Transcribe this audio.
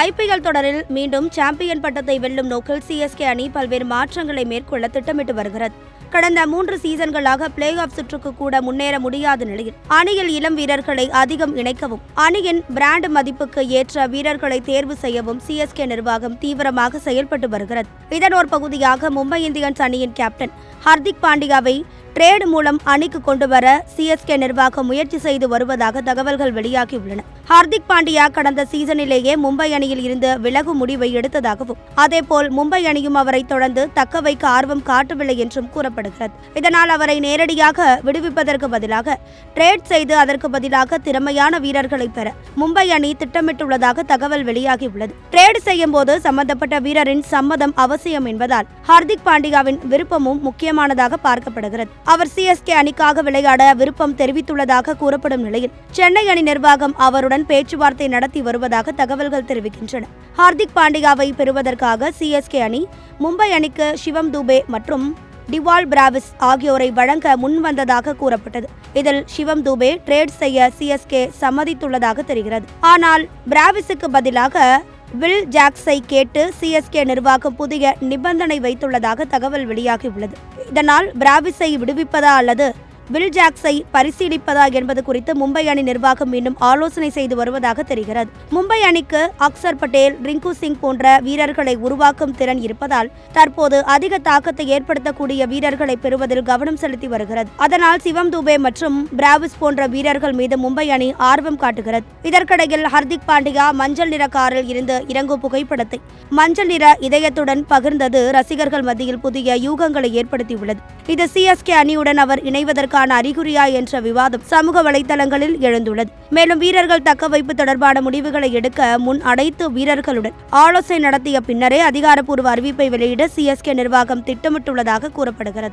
IPL தொடரில் மீண்டும் champion பட்டத்தை வெல்லும் நோக்கில் சிஎஸ்கே அணி பல்வேறு மாற்றங்களை மேற்கொள்ள திட்டமிட்டு வருகிறது. கடந்த 3 சீசன்களாக பிளே ஆஃப் சுற்றுக்கு கூட முன்னேற முடியாத நிலையில் அணியில் இளம் வீரர்களை அதிகம் இணைக்கவும் அணியின் பிராண்ட் மதிப்புக்கு ஏற்ற வீரர்களை தேர்வு செய்யவும் சிஎஸ்கே நிர்வாகம் தீவிரமாக செயல்பட்டு வருகிறது. இதன் ஒரு பகுதியாக மும்பை இந்தியன்ஸ் அணியின் கேப்டன் ஹர்திக் பாண்டியாவை ட்ரேட் மூலம் அணிக்கு கொண்டு வர சிஎஸ்கே நிர்வாகம் முயற்சி செய்து வருவதாக தகவல்கள் வெளியாகியுள்ளன. ஹர்திக் பாண்டியா கடந்த சீசனிலேயே மும்பை அணியில் இருந்து விலகும் முடிவை எடுத்ததாகவும் அதேபோல் மும்பை அணியும் அவரை தொடர்ந்து தக்க வைக்க ஆர்வம் காட்டவில்லை என்றும் கூறப்படுகிறது. இதனால் அவரை நேரடியாக விடுவிப்பதற்கு பதிலாக ட்ரேட் செய்து அதற்கு பதிலாக திறமையான வீரர்களை பெற மும்பை அணி திட்டமிட்டுள்ளதாக தகவல் வெளியாகியுள்ளது. ட்ரேட் செய்யும் போது சம்பந்தப்பட்ட வீரரின் சம்மதம் அவசியம் என்பதால் ஹர்திக் பாண்டியாவின் விருப்பமும் முக்கியமானதாக பார்க்கப்படுகிறது. அவர் சிஎஸ்கே அணிக்காக விளையாட விருப்பம் தெரிவித்துள்ளதாக கூறப்படும் நிலையில் சென்னை அணி நிர்வாகம் அவருடன் பேச்சுவார்த்தை நடத்தி வருவதாக தகவல்கள் தெரிவிக்கின்றன. ஹர்திக் பாண்டியாவை பெறுவதற்காக சிஎஸ்கே அணி மும்பை அணிக்கு சிவம் துபே மற்றும் டிவால் பிராவிஸ் ஆகியோரை வழங்க முன்வந்ததாக கூறப்பட்டது. இதில் சிவம் துபே ட்ரேட் செய்ய சிஎஸ்கே சம்மதித்துள்ளதாக தெரிகிறது. ஆனால் பிராவிஸுக்கு பதிலாக வில் ஜாக்ஸை கேட்டு சிஎஸ்கே நிர்வாகம் புதிய நிபந்தனை வைத்துள்ளதாக தகவல் வெளியாகியுள்ளது. இதனால் பிராவிஸை விடுவிப்பதா அல்லது வில் ஜாக்ஸை பரிசீலிப்பதா என்பது குறித்து மும்பை அணி நிர்வாகம் மீண்டும் ஆலோசனை செய்து வருவதாக தெரிகிறது. மும்பை அணிக்கு அக்சர் பட்டேல், ரிங்கு சிங் போன்ற வீரர்களை உருவாக்கும் திறன் இருப்பதால் தற்போது அதிக தாக்கத்தை ஏற்படுத்தக்கூடிய வீரர்களை பெறுவதில் கவனம் செலுத்தி வருகிறது. அதனால் சிவம் துபே மற்றும் பிராவிஸ் போன்ற வீரர்கள் மீது மும்பை அணி ஆர்வம் காட்டுகிறது. இதற்கிடையில் ஹர்திக் பாண்டியா மஞ்சள் நிற காரில் இருந்து இறங்கும் புகைப்படத்தை மஞ்சள் நிற இதயத்துடன் பகிர்ந்தது ரசிகர்கள் மத்தியில் புதிய யூகங்களை ஏற்படுத்தியுள்ளது. இது சிஎஸ்கே அணியுடன் அவர் இணைவதற்கான அறிகுறியா என்ற விவாதம் சமூக வலைதளங்களில் எழுந்துள்ளது. மேலும் வீரர்கள் தக்கவைப்பு தொடர்பான முடிவுகளை எடுக்க முன் அனைத்து வீரர்களுடன் ஆலோசனை நடத்திய பின்னரே அதிகாரப்பூர்வ அறிவிப்பை வெளியிட சிஎஸ்கே நிர்வாகம் திட்டமிட்டுள்ளதாக கூறப்படுகிறது.